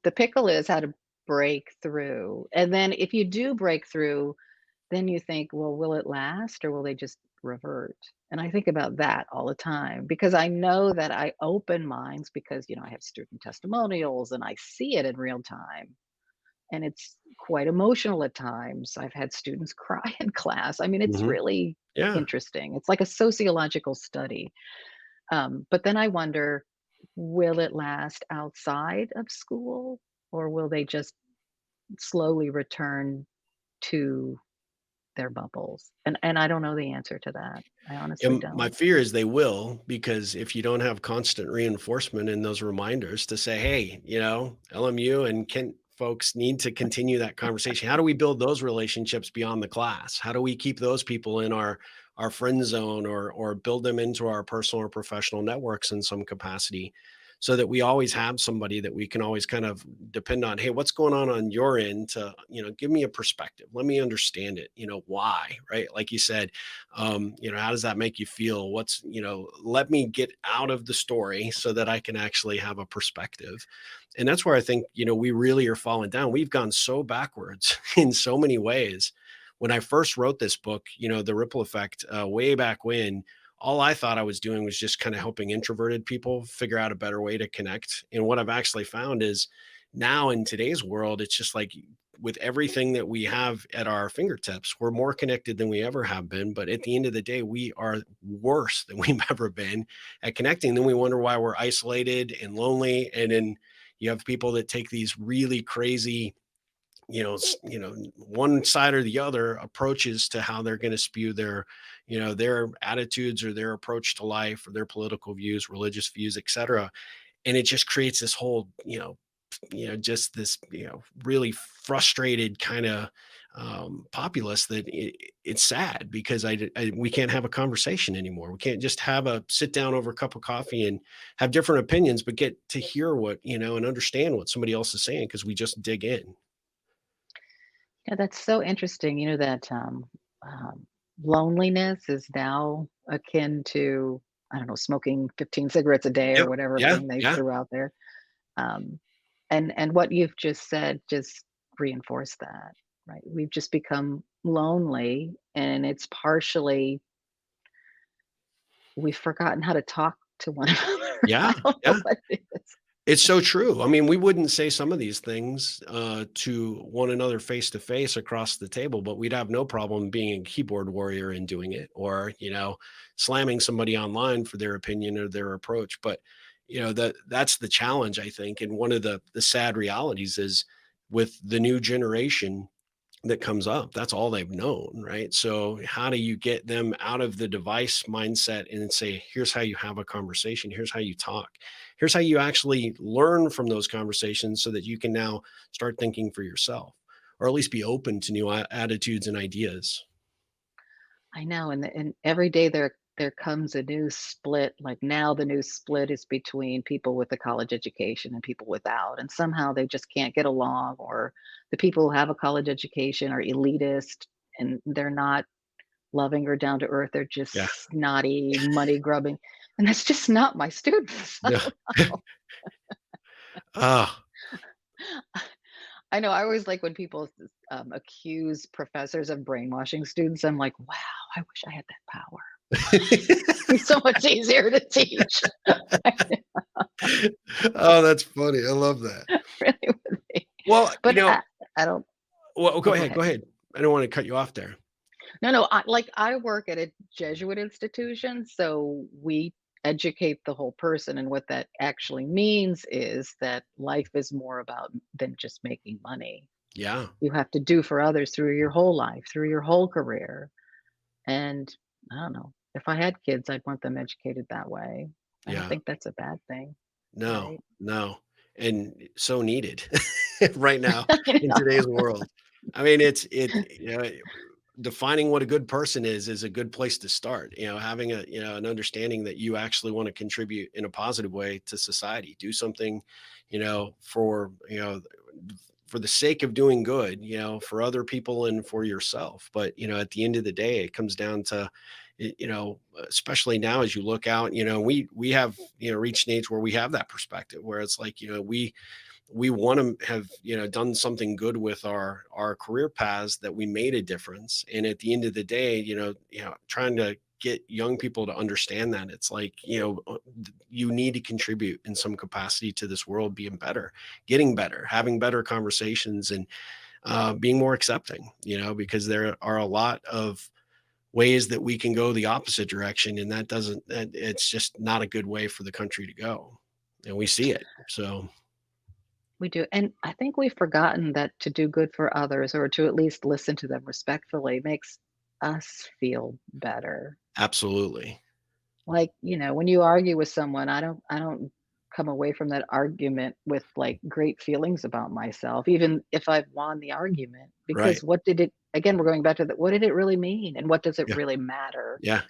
the pickle is how to break through. And then if you do break through, then you think, well, will it last or will they just revert? And I think about that all the time because I know that I open minds because, I have student testimonials and I see it in real time. And it's quite emotional at times. I've had students cry in class. I mean, it's Hmm. really Yeah. interesting. It's like a sociological study. But then I wonder, will it last outside of school or will they just slowly return to their bubbles? And I don't know the answer to that. I honestly And my don't. fear is they will, because if you don't have constant reinforcement and those reminders to say, hey, LMU and Kent folks need to continue that conversation. How do we build those relationships beyond the class? How do we keep those people in our friend zone or build them into our personal or professional networks in some capacity? So that we always have somebody that we can always kind of depend on. Hey, what's going on your end to, give me a perspective. Let me understand it. Why, right? Like you said, how does that make you feel? Let me get out of the story so that I can actually have a perspective. And that's where I think, we really are falling down. We've gone so backwards in so many ways. When I first wrote this book, The Ripple Effect, way back when, all I thought I was doing was just kind of helping introverted people figure out a better way to connect. And what I've actually found is now in today's world, it's just like with everything that we have at our fingertips, we're more connected than we ever have been. But at the end of the day, we are worse than we've ever been at connecting. Then we wonder why we're isolated and lonely. And then you have people that take these really crazy one side or the other approaches to how they're going to spew their attitudes or their approach to life or their political views, religious views, etc. And it just creates this whole, just this, really frustrated kind of populace that it's sad because we can't have a conversation anymore. We can't just have a sit down over a cup of coffee and have different opinions, but get to hear and understand what somebody else is saying because we just dig in. Yeah, that's so interesting. You know that um, loneliness is now akin to, I don't know, smoking 15 cigarettes a day or Yep. whatever Yeah. thing they Yeah. threw out there. Um, and what you've just said just reinforced that, right? We've just become lonely, and it's partially we've forgotten how to talk to one another. Yeah. I don't know Yeah. what it is. It's so true. I mean, we wouldn't say some of these things to one another face to face across the table, but we'd have no problem being a keyboard warrior and doing it, or slamming somebody online for their opinion or their approach. But that's the challenge, I think, and one of the sad realities is with the new generation that comes up. That's all they've known, right? So how do you get them out of the device mindset and say, here's how you have a conversation, here's how you talk, here's how you actually learn from those conversations so that you can now start thinking for yourself, or at least be open to new attitudes and ideas. I know, and every day there comes a new split. Like now, the new split is between people with a college education and people without, and somehow they just can't get along. Or the people who have a college education are elitist, and they're not loving or down to earth. They're Yeah. just snotty, money grubbing, and that's just not my students. I Yeah. don't know. Ah, I know. I always like when people accuse professors of brainwashing students. I'm like, wow, I wish I had that power. Be so much easier to teach. oh, that's funny. I love that. Really would be. Well, But I don't. well, Oh, go go ahead. Go ahead. ahead. I don't want to cut you off there. No, no. I work at a Jesuit institution, so we educate the whole person, and what that actually means is that life is more about than just making money. Yeah. You have to do for others through your whole life, through your whole career, and I don't know. If I had kids, I'd want them educated that way. I don't Yeah. think that's a bad thing, No, right? no, and so needed right now I in know. today's world. I mean, defining what a good person is a good place to start. Having an understanding that you actually want to contribute in a positive way to society, do something, for the sake of doing good, for other people and for yourself. But at the end of the day, it comes down to especially now as you look out, we have, reached an age where we have that perspective where it's like, we want to have, done something good with our career paths, that we made a difference. And at the end of the day, trying to get young people to understand that it's like, you need to contribute in some capacity to this world being better, getting better, having better conversations, and being more accepting, because there are a lot of ways that we can go the opposite direction, and it's just not a good way for the country to go, and we see it. So We do, and I think we've forgotten that to do good for others, or to at least listen to them respectfully, makes us feel better. absolutely. Like, when you argue with someone, I don't come away from that argument with, like, great feelings about myself, even if I've won the argument, Right. because what did it again, we're going back to what did it really mean, and what does it Yeah. really matter? Yeah.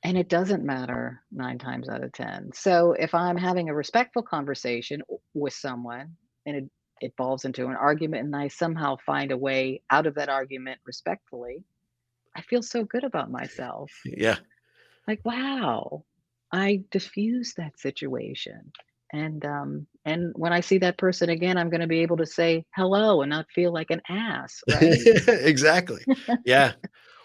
And it doesn't matter 9 times out of 10. So if I'm having a respectful conversation with someone, and it evolves into an argument, and I somehow find a way out of that argument respectfully, I feel so good about myself. Yeah. Like, wow, I diffused that situation. And when I see that person again, I'm going to be able to say hello and not feel like an ass, right? Exactly. Yeah.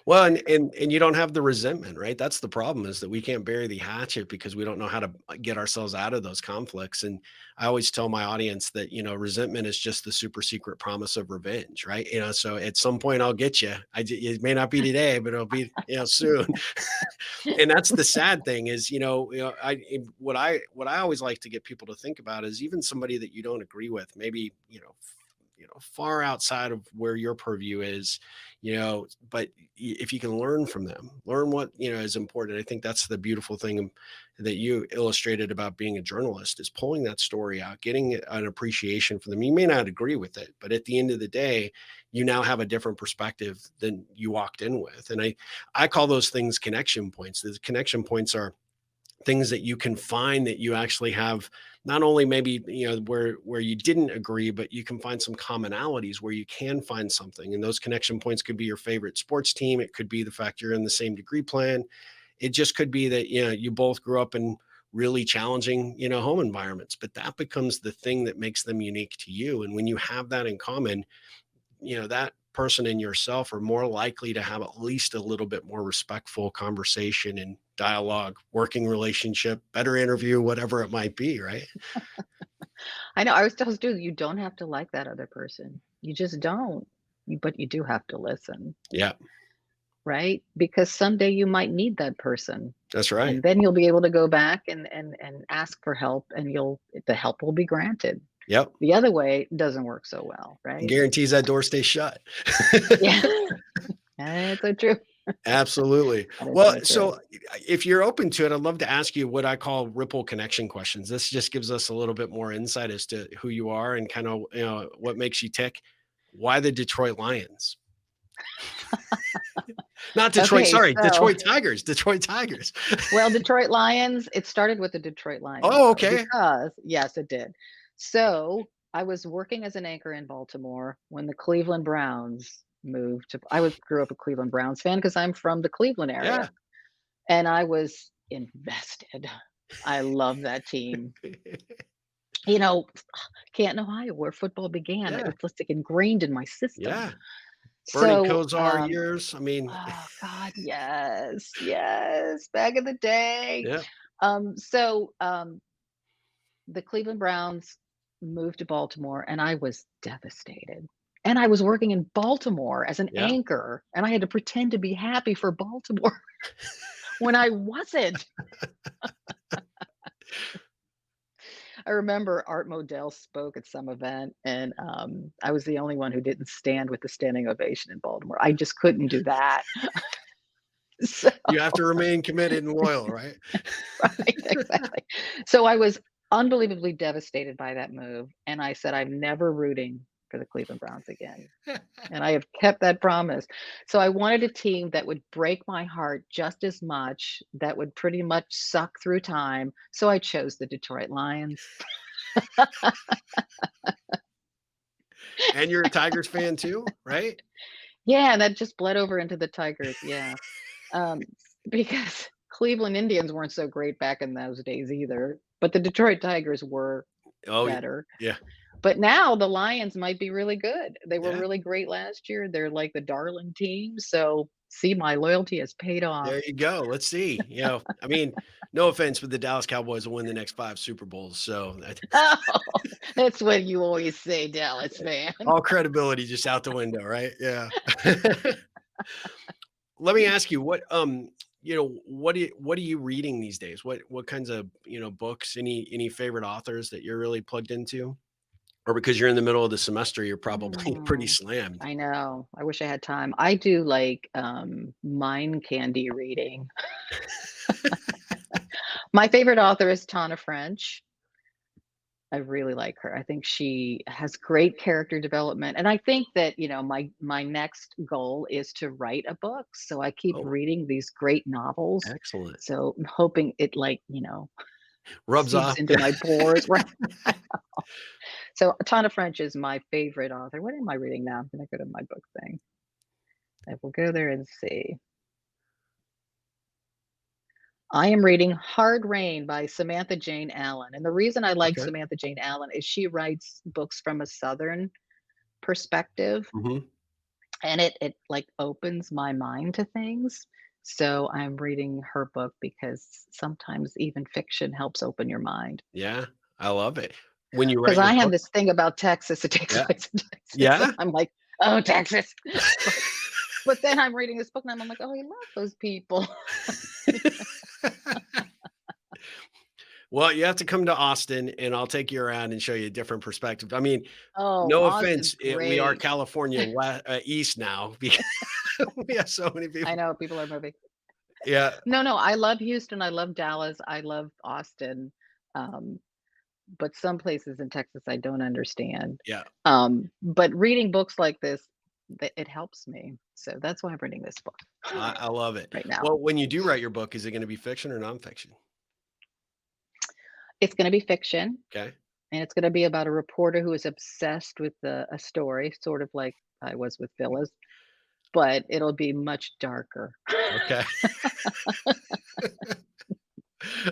Well, and you don't have the resentment, right? That's the problem, is that we can't bury the hatchet because we don't know how to get ourselves out of those conflicts. And I always tell my audience that, resentment is just the super secret promise of revenge, right? So at some point I'll get you. It may not be today, but it'll be, soon. And that's the sad thing is, what I always like to get people to think about is even somebody that you don't agree with, maybe, far outside of where your purview is, but if you can learn from them, learn what, is important. I think that's the beautiful thing that you illustrated about being a journalist, is pulling that story out, getting an appreciation for them. You may not agree with it, but at the end of the day, you now have a different perspective than you walked in with. And I call those things connection points. The connection points are things that you can find that you actually have, not only maybe where you didn't agree, but you can find some commonalities where you can find something. And those connection points could be your favorite sports team. It could be the fact you're in the same degree plan. It just could be that you both grew up in really challenging home environments, but that becomes the thing that makes them unique to you. And when you have that in common, that person and yourself are more likely to have at least a little bit more respectful conversation and dialogue, working relationship, better interview, whatever it might be, right? I know, I was telling Stu, you don't have to like that other person. You just don't. But you do have to listen, Yeah, right? Because someday you might need that person. that's right. And then you'll be able to go back and ask for help, and the help will be granted. Yep. The other way doesn't work so well, right? Guarantees that door stays shut. Yeah. That's so true. Absolutely. That is Well, so true. so if you're open to it, I'd love to ask you what I call ripple connection questions. This just gives us a little bit more insight as to who you are and kind of, what makes you tick. Why the Detroit Lions? Not Detroit, Okay, sorry, so Detroit Tigers, Detroit Tigers. well, Detroit Lions, it started with the Detroit Lions, Oh, though, okay. because yes, it did. So, I was working as an anchor in Baltimore when the Cleveland Browns moved to I was grew up a Cleveland Browns fan because 'cause I'm from the Cleveland area, Yeah. and I was invested. I love that team. You know, Canton, Ohio, where football began, Yeah. it's just, like, ingrained in my system. Yeah. Bernie So, Kosar years. I mean, oh god, yes, yes, back in the day. yeah. So, the Cleveland Browns moved to Baltimore, and I was devastated. And I was working in Baltimore as an Yeah. anchor, and I had to pretend to be happy for Baltimore when I wasn't. I remember Art Modell spoke at some event, and I was the only one who didn't stand with the standing ovation in Baltimore. I just couldn't do that. So, You have to remain committed and loyal, right? right, exactly. So I was unbelievably devastated by that move, and I said, "I'm never rooting for the Cleveland Browns again." And I have kept that promise. So I wanted a team that would break my heart just as much, that would pretty much suck through time. So I chose the Detroit Lions. And you're a Tigers fan too, right? Yeah, and that just bled over into the Tigers. Yeah. Um, because Cleveland Indians weren't so great back in those days either, but the Detroit Tigers were Oh, better. yeah. But now the Lions might be really good. They were Yeah. really great last year. They're like the darling team. So, see, my loyalty has paid off. There you go. Let's see. I mean, no offense, but the Dallas Cowboys will win the next 5 Super Bowls. So Oh, that's what you always say, Dallas fan. all credibility just out the window, right? Yeah. Let me ask you what are you reading these days? What kinds of, books, any favorite authors that you're really plugged into? Or because you're in the middle of the semester, you're probably pretty Hmm, slammed. I know. I wish I had time. I do like mind candy reading. My favorite author is Tana French. I really like her. I think she has great character development, and I think that, my next goal is to write a book, so I keep Oh, reading these great novels. excellent. So, I'm hoping it, like, Rubs seeps off. into Yeah. my pores, right? So, Tana French is my favorite author. What am I reading now? I'm gonna go to my book thing. I will go there and see. I am reading Hard Rain by Samantha Jane Allen, and the reason I like Okay. Samantha Jane Allen is she writes books from a Southern perspective, Mhm. and it like opens my mind to things. So I'm reading her book because sometimes even fiction helps open your mind. Yeah, I love it. When you Because write your I have book. this thing about Texas, it takes Yeah. place in Texas, and Yeah? I'm like, "Oh, Texas." But but then I'm reading this book and I'm like, "Oh, I love those people." Well, you have to come to Austin, and I'll take you around and show you a different perspective. I mean, Oh, no Austin's offense, we are great. California East now because we have so many I people. know people are moving. Yeah, No, no, I love Houston, I love Dallas, I love Austin, um, but some places in Texas I don't understand. yeah, But reading books like this, it helps me. So that's why I'm reading this book I love it. right now. Well, when you do write your book, is it gonna be fiction or nonfiction? It's gonna be fiction, Okay, and it's gonna be about a reporter who is obsessed with a story, sort of like I was with Phyllis, but it'll be much darker. okay.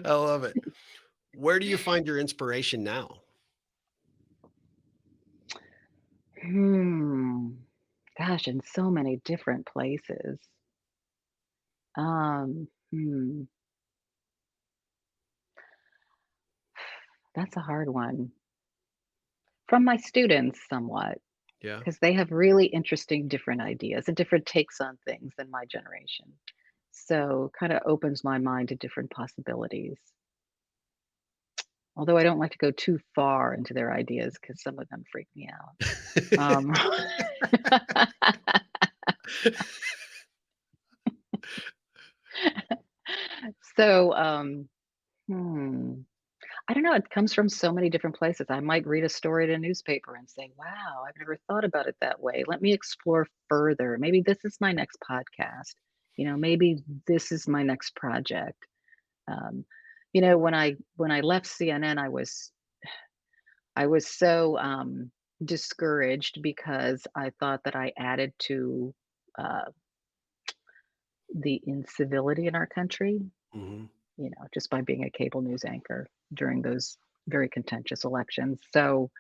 I love it. Where do you find your inspiration now? Hmm. Gosh, in so many different places. Hmm, that's a hard one. From my students somewhat, Yeah, because they have really interesting different ideas and different takes on things than my generation. So, kinda opens my mind to different possibilities. Although I don't like to go too far into their ideas because some of them freak me out. Um, so, hmm. I don't know, it comes from so many different places. I might read a story in a newspaper and say, "Wow, I've never thought about it that way. Let me explore further. Maybe this is my next podcast. Maybe this is my next project." Um, when I left CNN, I was so discouraged because I thought that I added to uh, the incivility in our country. mhm. Just by being a cable news anchor during those very contentious elections. So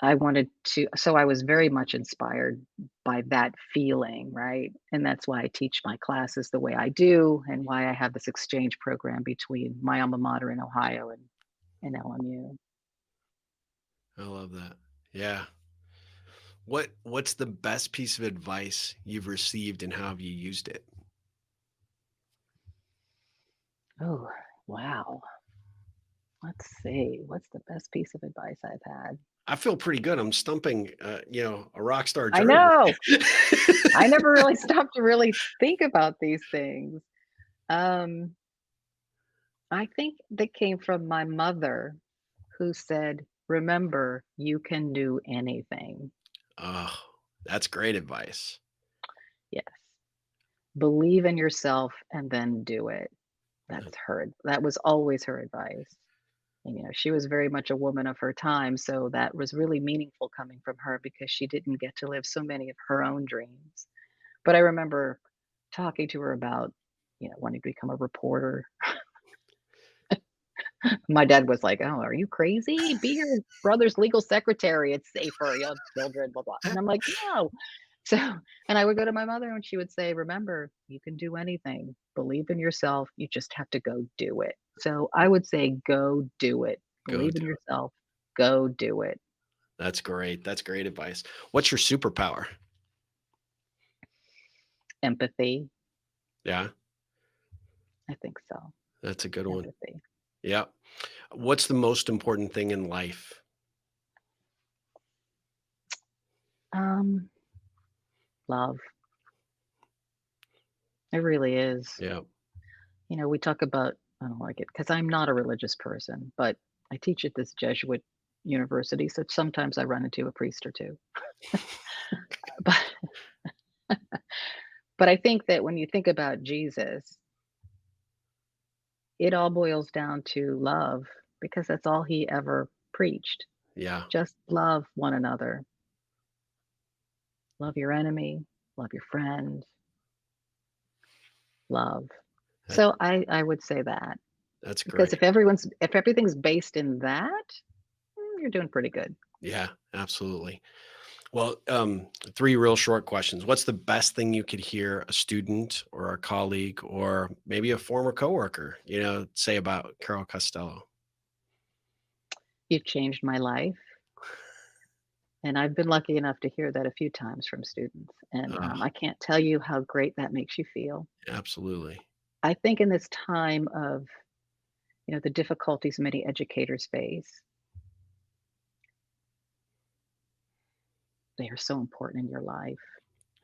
I was very much inspired by that feeling, right? And that's why I teach my classes the way I do and why I have this exchange program between my alma mater in Ohio and LMU. I love that. Yeah. What's the best piece of advice you've received and how have you used it? Oh, wow. Let's see. What's the best piece of advice I've had? I feel pretty good. I'm stumping, a rock star I journalist. know. I never really stopped to really think about these things. Um, I think that came from my mother who said, "Remember, you can do anything." Oh, that's great advice. Yes. Believe in yourself and then do it. Uh, That was always her advice. And, she was very much a woman of her time, so that was really meaningful coming from her because she didn't get to live so many of her own dreams. But I remember talking to her about, wanting to become a reporter. My dad was like, "Oh, are you crazy? Be your brother's legal secretary. It's safer. You'll have children, blah, blah." And I'm like, "No." So, and I would go to my mother and she would say, "Remember, you can do anything. Believe in yourself. You just have to go do it." So I would say, go do it. Go Believe in do it. yourself. Go do it. That's great. That's great advice. What's your superpower? Empathy. Yeah, I think so. that's a good one. Empathy. Yeah. What's the most important thing in life? Um, Love. It really is. Yeah. We talk about, I don't like it because I'm not a religious person, but I teach at this Jesuit university, so sometimes I run into a priest or two. But but I think that when you think about Jesus, it all boils down to love because that's all he ever preached. Yeah. Just love one another. Love your enemy, love your friend, love. That So I would say that that's because great. if everything's based in that, you're doing pretty good. Yeah, absolutely. Well, 3 real short questions. What's the best thing you could hear a student or a colleague or maybe a former coworker, say about Carol Costello? You've changed my life. And I've been lucky enough to hear that a few times from students, and, Ah, I can't tell you how great that makes you feel. absolutely. I think in this time of the difficulties many educators face, they are so important in your life.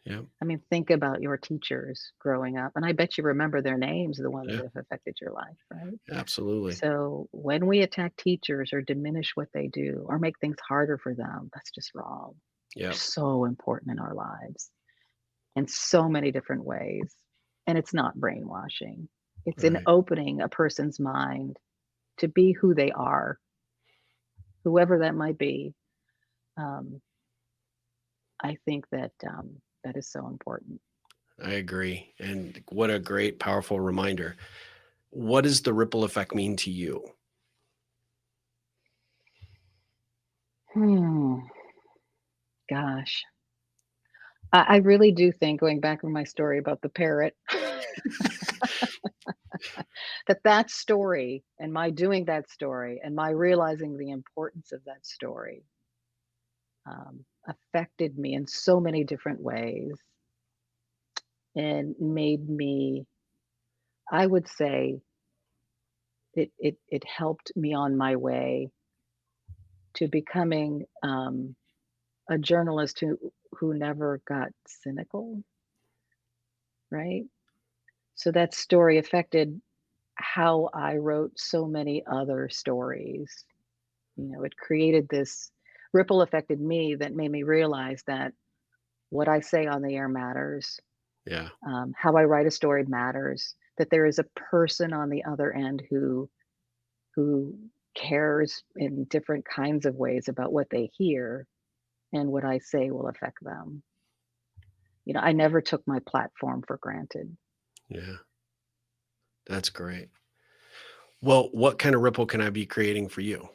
Yeah. I mean, think about your teachers growing up, and I bet you remember their names, the one that Yeah. have affected your life, right? Absolutely. So when we attack teachers or diminish what they do or make things harder for them, that's just wrong. They're Yeah. so important in our lives in so many different ways. And it's not brainwashing. It's in Right. opening a person's mind to be who they are, whoever that might be. Um, I think that that is so important. I agree. And what a great, powerful reminder. What does the ripple effect mean to you? Hmm, gosh, I really do think going back to my story about the parrot, that story and my doing that story and my realizing the importance of that story affected me in so many different ways and made me, I would say, it helped me on my way to becoming a journalist who never got cynical, right? So that story affected how I wrote so many other stories. It created this ripple affected me that made me realize that what I say on the air matters. Yeah. How I write a story matters. That there is a person on the other end who cares in different kinds of ways about what they hear, and what I say will affect them. I never took my platform for granted. Yeah. That's great. Well, what kind of ripple can I be creating for you?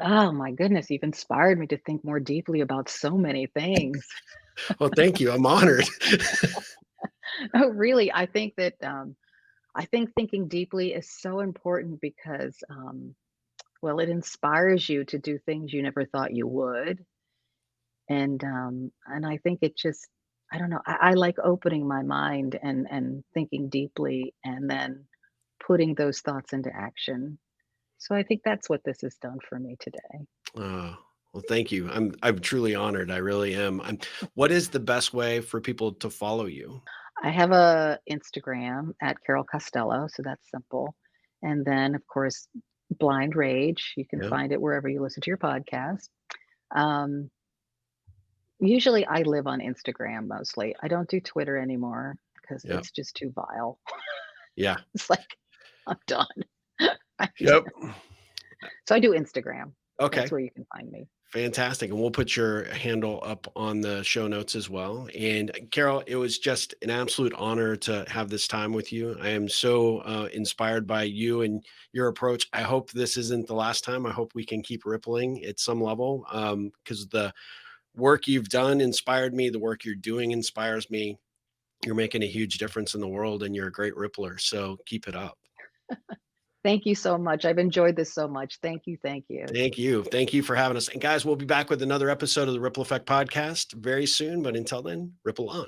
Oh my goodness, you've inspired me to think more deeply about so many things. Well, thank you. I'm honored. Oh, really? I think thinking deeply is so important because, well, it inspires you to do things you never thought you would, and I think it just, I don't know. I like opening my mind and thinking deeply, and then putting those thoughts into action. So I think that's what this has done for me today. Uh, well, thank you. I'm truly honored. I really am. What is the best way for people to follow you? I have a Instagram at Carol Costello, so that's simple. And then, of course, Blind Rage. You can Yeah. find it wherever you listen to your podcast. Um, Usually, I live on Instagram mostly. I don't do Twitter anymore because Yeah. it's just too vile. Yeah. It's like I'm done. Yep. So I do Instagram. Okay. That's where you can find me. Fantastic. And we'll put your handle up on the show notes as well. And Carol, it was just an absolute honor to have this time with you. I am so inspired by you and your approach. I hope this isn't the last time. I hope we can keep rippling at some level because the work you've done inspired me. The work you're doing inspires me. You're making a huge difference in the world and you're a great rippler. So keep it up. Thank you so much. I've enjoyed this so much. Thank you. Thank you. Thank you. Thank you for having us. And guys, we'll be back with another episode of the Ripple Effect podcast very soon. But until then, ripple on.